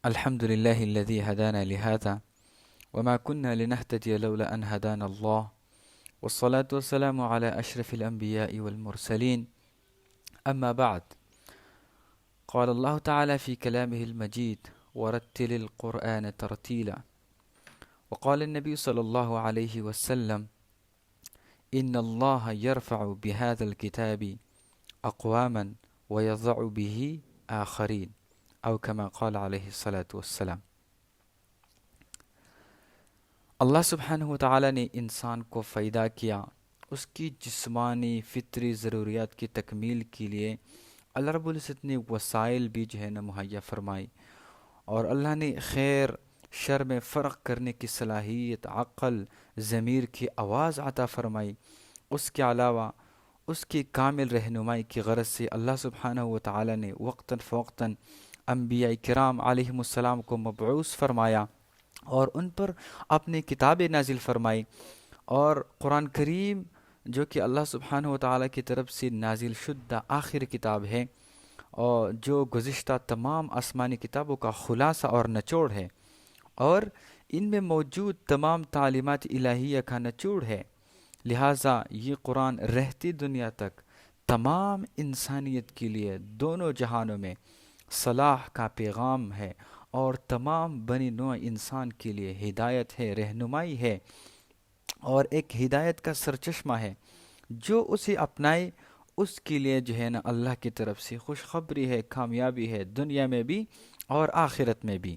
الحمد لله الذي هدانا لهذا وما كنا لنهتدي لولا أن هدانا الله والصلاة والسلام على أشرف الأنبياء والمرسلين أما بعد. قال الله تعالى في كلامه المجيد ورتل القرآن ترتيلا. وقال النبي صلى الله عليه وسلم إن الله يرفع بهذا الكتاب أقواما ويضع به آخرين او كما قال علیہ الصلاۃ والسلام. اللہ سبحانہ وتعالی نے انسان کو پیدا کیا اس کی جسمانی فطری ضروریات کی تکمیل کے لیے. اللہ رب العزت نے وسائل بھی مہیا فرمائی اور اللہ نے خیر شر میں فرق کرنے کی صلاحیت، عقل، ضمیر کی آواز عطا فرمائی. اس کے علاوہ اس کی کامل رہنمائی کی غرض سے اللہ سبحانہ وتعالی نے وقتاً فوقتاً انبیاء کرام علیہم السلام کو مبعوث فرمایا اور ان پر اپنی کتابیں نازل فرمائی. اور قرآن کریم جو کہ اللہ سبحانہ وتعالی کی طرف سے نازل شدہ آخر کتاب ہے اور جو گزشتہ تمام آسمانی کتابوں کا خلاصہ اور نچوڑ ہے، اور ان میں موجود تمام تعلیمات الہیہ کا نچوڑ ہے. لہٰذا یہ قرآن رہتی دنیا تک تمام انسانیت کے لیے دونوں جہانوں میں صلاح کا پیغام ہے اور تمام بنی نوع انسان کے لیے ہدایت ہے، رہنمائی ہے اور ایک ہدایت کا سرچشمہ ہے. جو اسے اپنائے اس کے لیے اللہ کی طرف سے خوشخبری ہے، کامیابی ہے دنیا میں بھی اور آخرت میں بھی،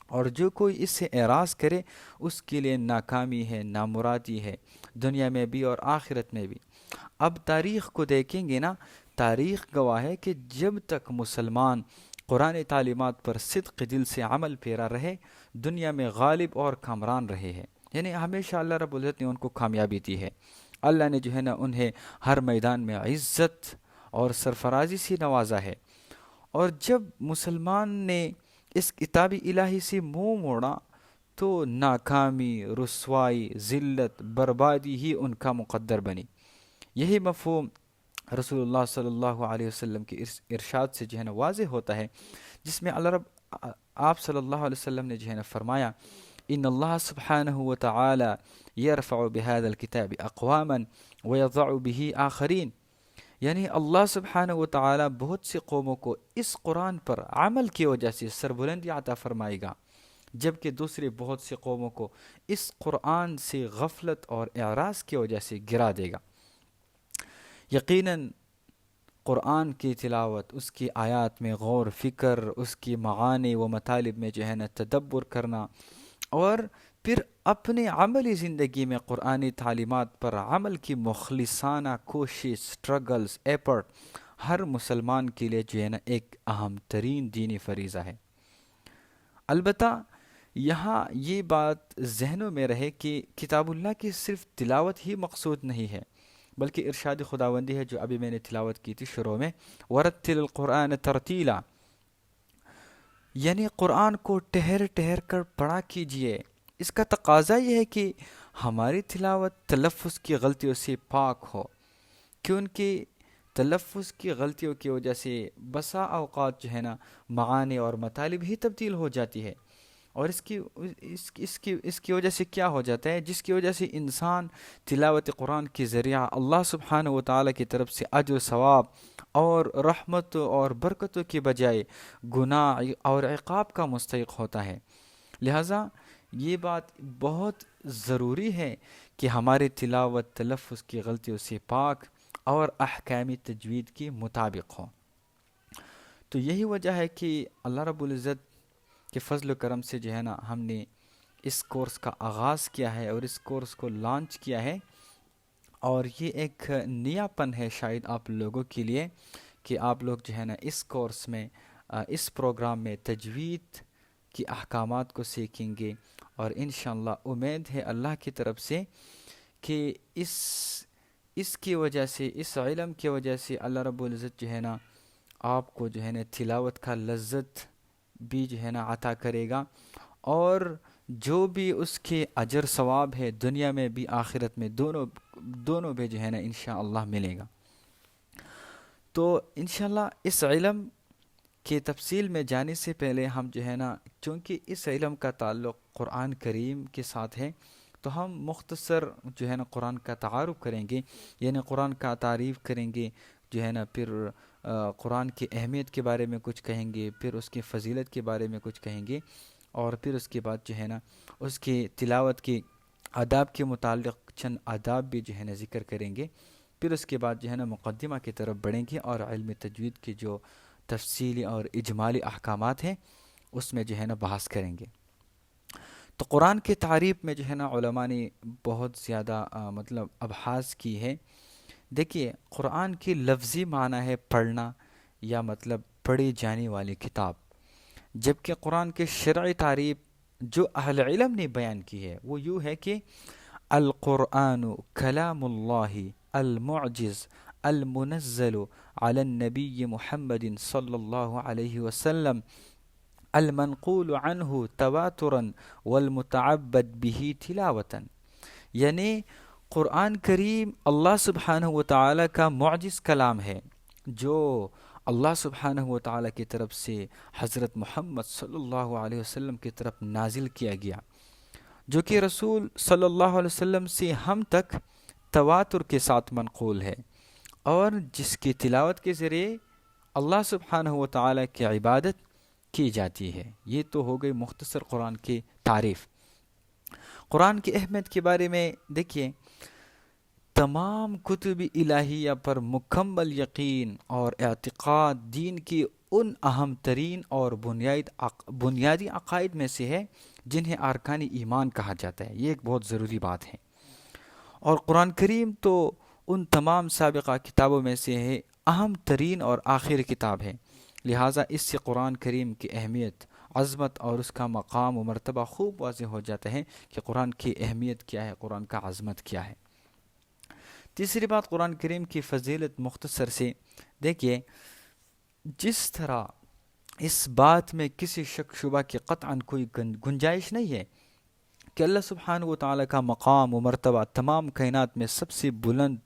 اور جو کوئی اس سے اعراض کرے اس کے لیے ناکامی ہے، نامرادی ہے دنیا میں بھی اور آخرت میں بھی. اب تاریخ کو دیکھیں گے نا، تاریخ گواہ ہے کہ جب تک مسلمان قرآن تعلیمات پر صدق دل سے عمل پیرا رہے دنیا میں غالب اور کامران رہے ہیں. یعنی ہمیشہ اللہ رب العزت نے ان کو کامیابی دی ہے. اللہ نے انہیں ہر میدان میں عزت اور سرفرازی سے نوازا ہے. اور جب مسلمان نے اس کتاب الہی سے منہ موڑا تو ناکامی، رسوائی، ذلت، بربادی ہی ان کا مقدر بنی. یہی مفہوم رسول اللہ صلی اللہ علیہ وسلم کے ارشاد سے واضح ہوتا ہے، جس میں آپ صلی اللہ علیہ وسلم نے فرمایا ان اللہ سبحانہ وتعالی یرفع بهذا الكتاب اقواما ويضع به آخرین. یعنی اللہ سبحانہ وتعالی بہت سی قوموں کو اس قرآن پر عمل کی وجہ سے سربلندی عطا فرمائے گا، جبکہ دوسرے بہت سی قوموں کو اس قرآن سے غفلت اور اعراض کی وجہ سے گرا دے گا. یقیناً قرآن کی تلاوت، اس کی آیات میں غور فکر، اس کی معانی و مطالب میں تدبر کرنا اور پھر اپنے عملی زندگی میں قرآنی تعلیمات پر عمل کی مخلصانہ کوشش، سٹرگلز، ایفرٹ ہر مسلمان کے لیے ایک اہم ترین دینی فریضہ ہے. البتہ یہاں یہ بات ذہنوں میں رہے کہ کتاب اللہ کی صرف تلاوت ہی مقصود نہیں ہے، بلکہ ارشاد خداوندی ہے جو ابھی میں نے تلاوت کی تھی شروع میں، ورتل القرآن ترتیلا. یعنی قرآن کو ٹھہر ٹھہر کر پڑھا کیجئے. اس کا تقاضا یہ ہے کہ ہماری تلاوت تلفظ کی غلطیوں سے پاک ہو، کیونکہ تلفظ کی غلطیوں کی وجہ سے بسا اوقات معانی اور مطالب ہی تبدیل ہو جاتی ہے. اور اس کی وجہ سے کیا ہو جاتا ہے، جس کی وجہ سے انسان تلاوت قرآن کے ذریعہ اللہ سبحانہ وتعالی کی طرف سے اجر و ثواب اور رحمت اور برکتوں کے بجائے گناہ اور عقاب کا مستحق ہوتا ہے. لہٰذا یہ بات بہت ضروری ہے کہ ہماری تلاوت تلفظ کی غلطیوں سے پاک اور احکام تجوید کے مطابق ہو. تو یہی وجہ ہے کہ اللہ رب العزت کے فضل و کرم سے ہم نے اس کورس کا آغاز کیا ہے اور اس کورس کو لانچ کیا ہے. اور یہ ایک نیا پن ہے شاید آپ لوگوں کے لیے کہ آپ لوگ اس کورس میں اس پروگرام میں تجوید کی احکامات کو سیکھیں گے. اور انشاءاللہ امید ہے اللہ کی طرف سے کہ اس کی وجہ سے، اس علم کی وجہ سے اللہ رب العزت آپ کو تلاوت کا لذت بھی عطا کرے گا، اور جو بھی اس کے اجر ثواب ہے دنیا میں بھی آخرت میں دونوں بھی انشاءاللہ ملے گا. تو انشاءاللہ اس علم کہ تفصیل میں جانے سے پہلے ہم جو ہے نا، چونکہ اس علم کا تعلق قرآن کریم کے ساتھ ہے، تو ہم مختصر جو ہے نا قرآن کا تعارف کریں گے، یعنی قرآن کا تعریف کریں گے جو ہے نا، پھر قرآن کی اہمیت کے بارے میں کچھ کہیں گے، پھر اس کی فضیلت کے بارے میں کچھ کہیں گے، اور پھر اس کے بعد جو ہے نا اس کی تلاوت کے آداب کے متعلق چند آداب بھی جو ہے نا ذکر کریں گے، پھر اس کے بعد جو ہے نا مقدمہ کی طرف بڑھیں گے اور علم تجوید کے جو تفصیلی اور اجمالی احکامات ہیں اس میں جو ہے نا بحث کریں گے۔ تو قرآن کی تعریف میں جو ہے نا علماء نے بہت زیادہ مطلب ابحاث کی ہے۔ دیکھیے، قرآن کی لفظی معنی ہے پڑھنا یا مطلب پڑھی جانے والی کتاب، جبکہ قرآن کے شرعی تعریف جو اہل علم نے بیان کی ہے وہ یوں ہے کہ القرآن کلام اللہ المعجز المنزل علی النبی محمد صلی اللہ علیہ وسلم المنقول عنہ تواترا والمتعبد به تلاوتا، یعنی قرآن کریم اللہ سبحانہ و تعالی کا معجز کلام ہے جو اللہ سبحانہ و تعالی کی طرف سے حضرت محمد صلی اللہ علیہ وسلم کی طرف نازل کیا گیا، جو کہ رسول صلی اللہ علیہ وسلم سے ہم تک تواتر کے ساتھ منقول ہے، اور جس کی تلاوت کے ذریعے اللہ سبحانہ و تعالی کی عبادت کی جاتی ہے۔ یہ تو ہو گئی مختصر قرآن کی تعریف۔ قرآن کی اہمیت کے بارے میں دیکھیے، تمام کتب الہیہ پر مکمل یقین اور اعتقاد دین کی ان اہم ترین اور بنیادی عقائد میں سے ہے جنہیں ارکان ایمان کہا جاتا ہے۔ یہ ایک بہت ضروری بات ہے، اور قرآن کریم تو ان تمام سابقہ کتابوں میں سے ہے، اہم ترین اور آخری کتاب ہے، لہٰذا اس سے قرآن کریم کی اہمیت، عظمت اور اس کا مقام و مرتبہ خوب واضح ہو جاتا ہے کہ قرآن کی اہمیت کیا ہے، قرآن کا عظمت کیا ہے۔ تیسری بات، قرآن کریم کی فضیلت مختصر سے دیکھیے، جس طرح اس بات میں کسی شک شبہ کی قطعاً کوئی گنجائش نہیں ہے کہ اللہ سبحانہ و تعالیٰ کا مقام و مرتبہ تمام کائنات میں سب سے بلند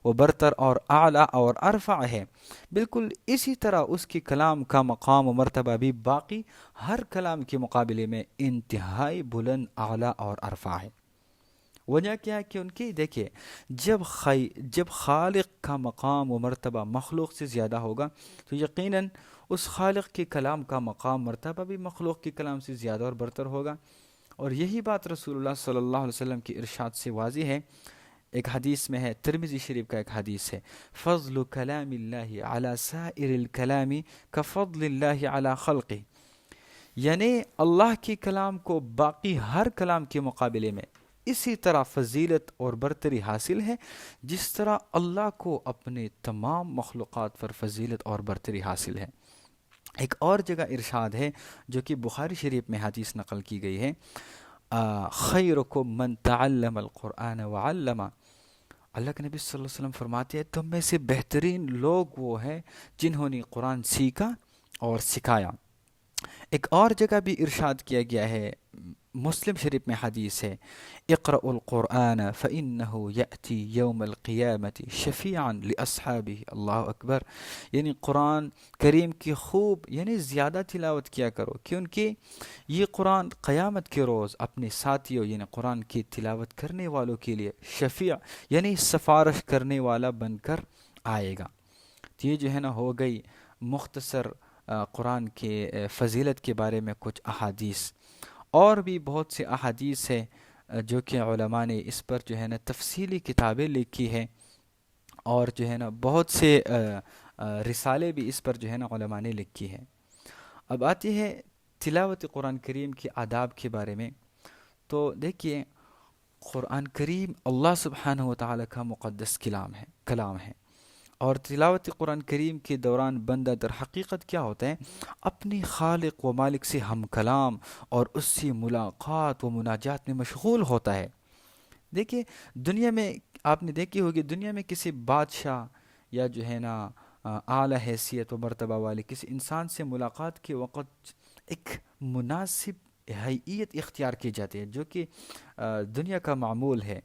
و برتر اور اعلیٰ اور ارفع ہے، بالکل اسی طرح اس کے کلام کا مقام و مرتبہ بھی باقی ہر کلام کے مقابلے میں انتہائی بلند، اعلیٰ اور ارفع ہے۔ وجہ کیا ہے کہ ان کی دیکھیے، جب خالق کا مقام و مرتبہ مخلوق سے زیادہ ہوگا تو یقیناً اس خالق کے کلام کا مقام مرتبہ بھی مخلوق کے کلام سے زیادہ اور برتر ہوگا، اور یہی بات رسول اللہ صلی اللہ علیہ وسلم کی ارشاد سے واضح ہے۔ ایک حدیث میں ہے، ترمذی شریف کا ایک حدیث ہے، فضل کلام اللہ علی سائر الکلام کفضل اللہ علی خلقہ، یعنی اللہ کے کلام کو باقی ہر کلام کے مقابلے میں اسی طرح فضیلت اور برتری حاصل ہے جس طرح اللہ کو اپنے تمام مخلوقات پر فضیلت اور برتری حاصل ہے۔ ایک اور جگہ ارشاد ہے جو کہ بخاری شریف میں حدیث نقل کی گئی ہے، خیرکم من تعلم القرآن وعلمہ، اللہ کے نبی صلی اللہ علیہ وسلم فرماتے ہیں تم میں سے بہترین لوگ وہ ہیں جنہوں نے قرآن سیکھا اور سکھایا۔ ایک اور جگہ بھی ارشاد کیا گیا ہے، مسلم شریف میں حدیث ہے، اقرأوا القرآن فإنه يأتي يوم القیامة شفیعا لأصحابہ، اللہ اکبر، یعنی قرآن کریم کی خوب یعنی زیادہ تلاوت کیا کرو، کیونکہ یہ قرآن قیامت کے روز اپنے ساتھیوں یعنی قرآن کی تلاوت کرنے والوں کے لیے شفیع یعنی سفارش کرنے والا بن کر آئے گا۔ تو یہ جو ہے نا ہو گئی مختصر قرآن کے فضیلت کے بارے میں کچھ احادیث، اور بھی بہت سے احادیث ہے جو کہ علماء نے اس پر جو ہے نا تفصیلی کتابیں لکھی ہیں، اور جو ہے نا بہت سے رسالے بھی اس پر جو ہے نا علماء نے لکھی ہے۔ اب آتی ہے تلاوت قرآن کریم کے آداب کے بارے میں۔ تو دیکھیے، قرآن کریم اللہ سبحانہ و تعالیٰ کا مقدس کلام ہے، اور تلاوت قرآن کریم کے دوران بندہ در حقیقت کیا ہوتا ہے، اپنی خالق و مالک سے ہم کلام اور اس سے ملاقات و مناجات میں مشغول ہوتا ہے۔ دیکھیے، دنیا میں آپ نے دیکھی ہوگی، دنیا میں کسی بادشاہ یا جو ہے نا اعلیٰ حیثیت و مرتبہ والے کسی انسان سے ملاقات کے وقت ایک مناسب حیثیت اختیار کی جاتی ہے، جو کہ دنیا کا معمول ہے۔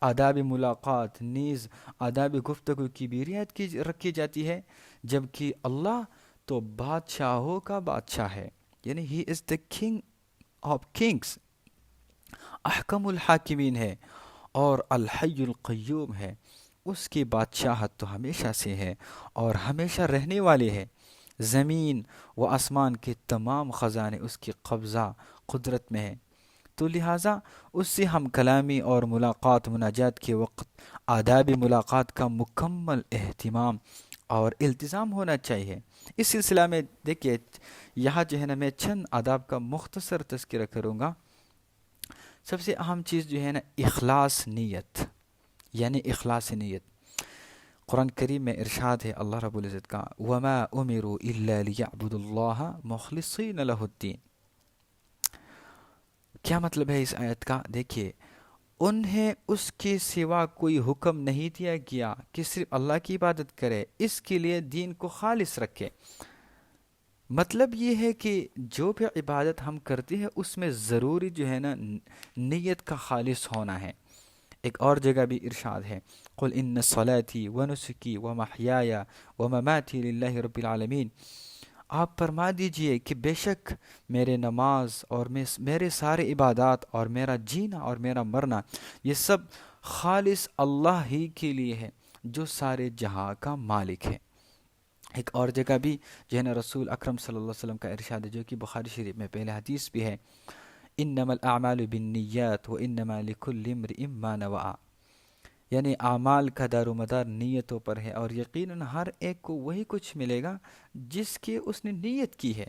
آداب ملاقات نیز آداب گفتگو کی بھی رعایت رکھی جاتی ہے، جبکہ اللہ تو بادشاہوں کا بادشاہ ہے، یعنی ہی از دا کنگ آف کنگس، احکم الحاکمین ہے، اور الحی القیوم ہے۔ اس کی بادشاہت تو ہمیشہ سے ہے اور ہمیشہ رہنے والی ہے۔ زمین و آسمان کے تمام خزانے اس کی قبضہ قدرت میں ہیں، تو لہٰذا اس سے ہم کلامی اور ملاقات مناجات کے وقت آداب ملاقات کا مکمل اہتمام اور التزام ہونا چاہیے۔ اس سلسلہ میں دیکھیے، یہاں جو ہے نا میں چند آداب کا مختصر تذکرہ کروں گا۔ سب سے اہم چیز جو ہے نا اخلاص نیت، یعنی اخلاص نیت۔ قرآن کریم میں ارشاد ہے اللہ رب العزت کا، وَمَا أُمِرُوا إِلَّا لِيَعْبُدُوا اللَّهَ مُخْلِصِينَ لَهُ الدِّينَ۔ کیا مطلب ہے اس آیت کا؟ دیکھیے، انہیں اس کے سوا کوئی حکم نہیں دیا گیا کہ صرف اللہ کی عبادت کرے، اس کے لیے دین کو خالص رکھے۔ مطلب یہ ہے کہ جو بھی عبادت ہم کرتے ہیں اس میں ضروری جو ہے نا نیت کا خالص ہونا ہے۔ ایک اور جگہ بھی ارشاد ہے، قل ان صلاتي ونسکی ومحیای ومماتی للہ رب العالمین۔ آپ فرما دیجئے کہ بے شک میرے نماز اور میرے سارے عبادات اور میرا جینا اور میرا مرنا یہ سب خالص اللہ ہی کے لیے ہے جو سارے جہاں کا مالک ہے۔ ایک اور جگہ بھی جو ہے نا رسول اکرم صلی اللہ علیہ وسلم کا ارشاد ہے، جو کہ بخاری شریف میں پہلے حدیث بھی ہے، انما الاعمال بالنیات وانما لکل امرئ ما نوى، یعنی اعمال کا دار و مدار نیتوں پر ہے، اور یقیناً ہر ایک کو وہی کچھ ملے گا جس کی اس نے نیت کی ہے۔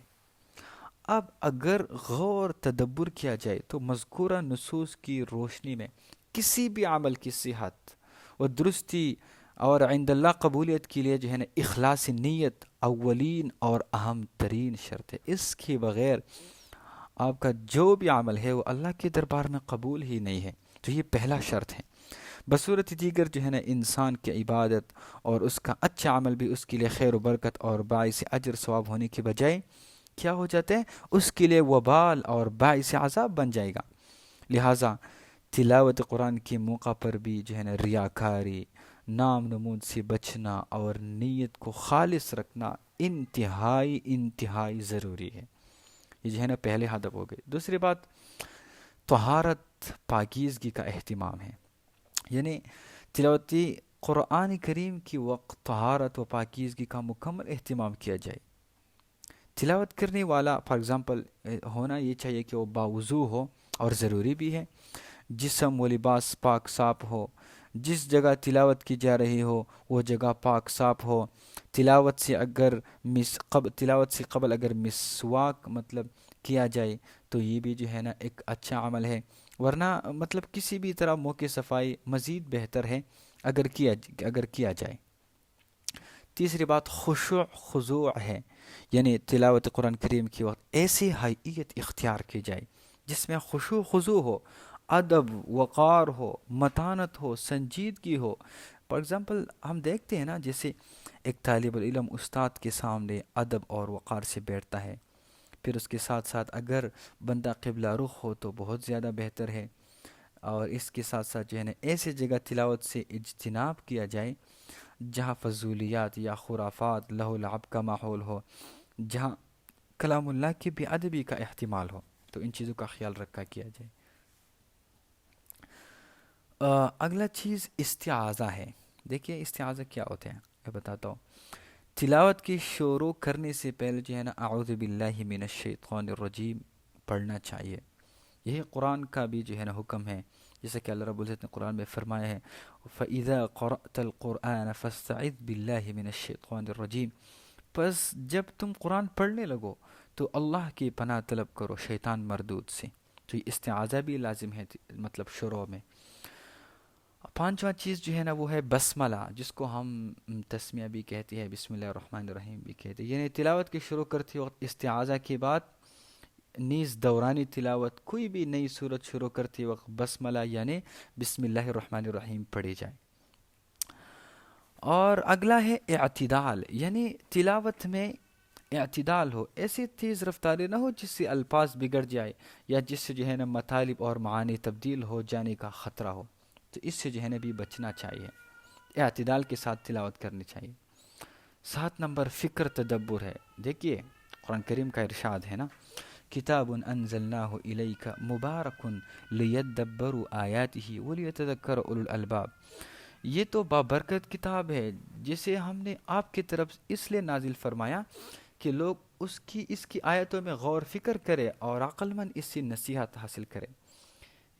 اب اگر غور تدبر کیا جائے تو مذکورہ نصوص کی روشنی میں کسی بھی عمل کی صحت و درستی اور عند اللہ قبولیت کے لیے جو ہے نا اخلاص نیت اولین اور اہم ترین شرط ہے۔ اس کے بغیر آپ کا جو بھی عمل ہے وہ اللہ کے دربار میں قبول ہی نہیں ہے، تو یہ پہلا شرط ہے۔ بصورت دیگر جو ہے نا انسان کی عبادت اور اس کا اچھا عمل بھی اس کے لیے خیر و برکت اور باعث اجر ثواب ہونے کے بجائے کیا ہو جاتا ہے، اس کے لیے وبال اور باعث عذاب بن جائے گا۔ لہٰذا تلاوت قرآن کے موقع پر بھی جو ہے نا ریاکاری، نام نمود سے بچنا اور نیت کو خالص رکھنا انتہائی ضروری ہے۔ یہ جو ہے نا پہلے ہدف ہو گئے۔ دوسری بات، طہارت پاکیزگی کا اہتمام ہے، یعنی تلاوتی قرآن کریم کی وقت طہارت و پاکیزگی کا مکمل اہتمام کیا جائے۔ تلاوت کرنے والا فار ایگزامپل ہونا یہ چاہیے کہ وہ باوضو ہو، اور ضروری بھی ہے، جسم و لباس پاک صاف ہو، جس جگہ تلاوت کی جا رہی ہو وہ جگہ پاک صاف ہو، تلاوت سے قبل اگر مسواک مطلب کیا جائے تو یہ بھی جو ہے نا ایک اچھا عمل ہے، ورنہ مطلب کسی بھی طرح منہ کی صفائی مزید بہتر ہے اگر کیا جائے۔ تیسری بات خشوع خضوع ہے، یعنی تلاوت قرآن کریم کی وقت ایسی حیثیت اختیار کی جائے جس میں خشوع خضوع ہو، ادب وقار ہو، متانت ہو، سنجیدگی ہو۔ فار ایگزامپل ہم دیکھتے ہیں نا، جیسے ایک طالب العلم استاد کے سامنے ادب اور وقار سے بیٹھتا ہے، پھر اس کے ساتھ ساتھ اگر بندہ قبلہ رخ ہو تو بہت زیادہ بہتر ہے، اور اس کے ساتھ ساتھ جو ہے نا ایسی جگہ تلاوت سے اجتناب کیا جائے جہاں فضولیات یا خرافات لہو لعب کا ماحول ہو، جہاں کلام اللہ کی بے ادبی کا احتمال ہو، تو ان چیزوں کا خیال رکھا کیا جائے۔ اگلا چیز استعاذہ ہے۔ دیکھیے استعاذہ کیا ہوتے ہیں، میں بتاتا ہوں۔ تلاوت کی شروع کرنے سے پہلے جو ہے نا اعوذ باللہ من الشیطان الرجیم پڑھنا چاہیے۔ یہی قرآن کا بھی جو ہے نا حکم ہے، جیسا کہ اللہ رب العزت نے قرآن میں فرمایا ہے، فَإِذَا قَرَأْتَ الْقُرْآنَ فَاسْتَعِذْ بِاللَّهِ مِنَ الشَّيْطَانِ الرَّجِيمِ، پس جب تم قرآن پڑھنے لگو تو اللہ کی پناہ طلب کرو شیطان مردود سے۔ تو یہ استعاذہ بھی لازم ہے مطلب شروع میں۔ پانچواں چیز جو ہے نا وہ ہے بسملہ، جس کو ہم تسمیہ بھی کہتے ہیں، بسم اللہ الرحمن الرحیم بھی کہتے ہیں، یعنی تلاوت کی شروع کرتے وقت استعاذہ کے بعد نیز دورانی تلاوت کوئی بھی نئی صورت شروع کرتے وقت بسملہ یعنی بسم اللہ الرحمن الرحیم پڑھی جائے۔ اور اگلا ہے اعتدال، یعنی تلاوت میں اعتدال ہو، ایسی تیز رفتاری نہ ہو جس سے الفاظ بگڑ جائے یا جس سے جو ہے نا مطالب اور معانی تبدیل ہو جانے کا خطرہ ہو، تو اس سے جو ہے نا بھی بچنا چاہیے، اعتدال کے ساتھ تلاوت کرنی چاہیے۔ 7 نمبر فکر تدبر ہے. دیکھیے قرآن کریم کا ارشاد ہے نا، کتاب انزلناہ الیک مبارک لیدبروا آیاتہ ولیتذکر اولو الالباب. یہ تو بابرکت کتاب ہے جسے ہم نے آپ کی طرف اس لیے نازل فرمایا کہ لوگ اس کی آیتوں میں غور فکر کرے اور عقل مند اس سے نصیحت حاصل کرے.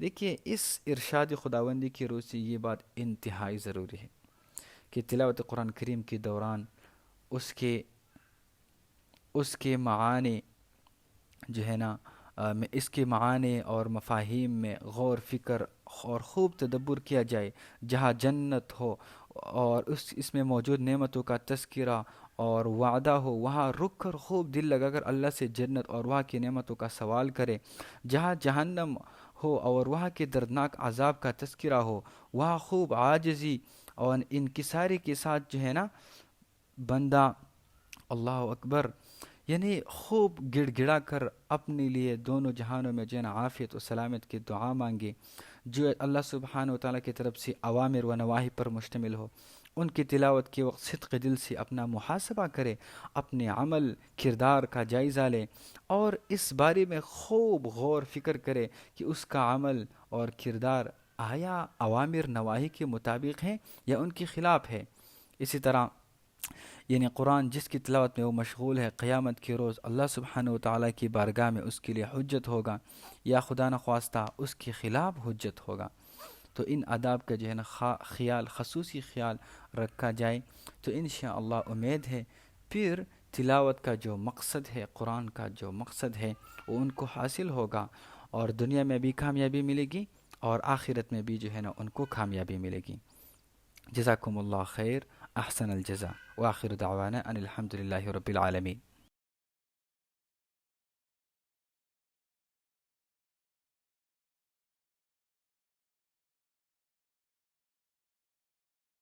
دیکھیے اس ارشاد خداوندی کی روح سے یہ بات انتہائی ضروری ہے کہ تلاوت قرآن کریم کے دوران اس کے اس کے معانی جو ہے نا اس کے معانی اور مفاہیم میں غور فکر اور خوب تدبر کیا جائے. جہاں جنت ہو اور اس میں موجود نعمتوں کا تذکرہ اور وعدہ ہو، وہاں رک کر خوب دل لگا کر اللہ سے جنت اور وہاں کی نعمتوں کا سوال کرے. جہاں جہنم ہو اور وہاں کے دردناک عذاب کا تذکرہ ہو، وہاں خوب عاجزی اور انکساری کے ساتھ جو ہے نا بندہ اللہ اکبر یعنی خوب گڑ گڑا کر اپنے لیے دونوں جہانوں میں جو ہے نا عافیت و سلامت کی دعا مانگے، جو اللہ سبحانہ و تعالیٰ کی طرف سے اوامر و نواہی پر مشتمل ہو. ان کی تلاوت کے وقت صدق دل سے اپنا محاسبہ کرے، اپنے عمل کردار کا جائزہ لے اور اس بارے میں خوب غور فکر کرے کہ اس کا عمل اور کردار آیا اوامر نواہی کے مطابق ہیں یا ان کے خلاف ہے. اسی طرح یعنی قرآن جس کی تلاوت میں وہ مشغول ہے، قیامت کے روز اللہ سبحانہ و تعالیٰ کی بارگاہ میں اس کے لیے حجت ہوگا یا خدا نخواستہ اس کے خلاف حجت ہوگا. تو ان آداب کا جو ہے نا خصوصی خیال رکھا جائے تو انشاءاللہ امید ہے پھر تلاوت کا جو مقصد ہے، قرآن کا جو مقصد ہے وہ ان کو حاصل ہوگا اور دنیا میں بھی کامیابی ملے گی اور آخرت میں بھی جو ہے نا ان کو کامیابی ملے گی. جزاکم اللہ خیر، احسن الجزا، وآخر دعوانا ان الحمد للہ رب العالمین.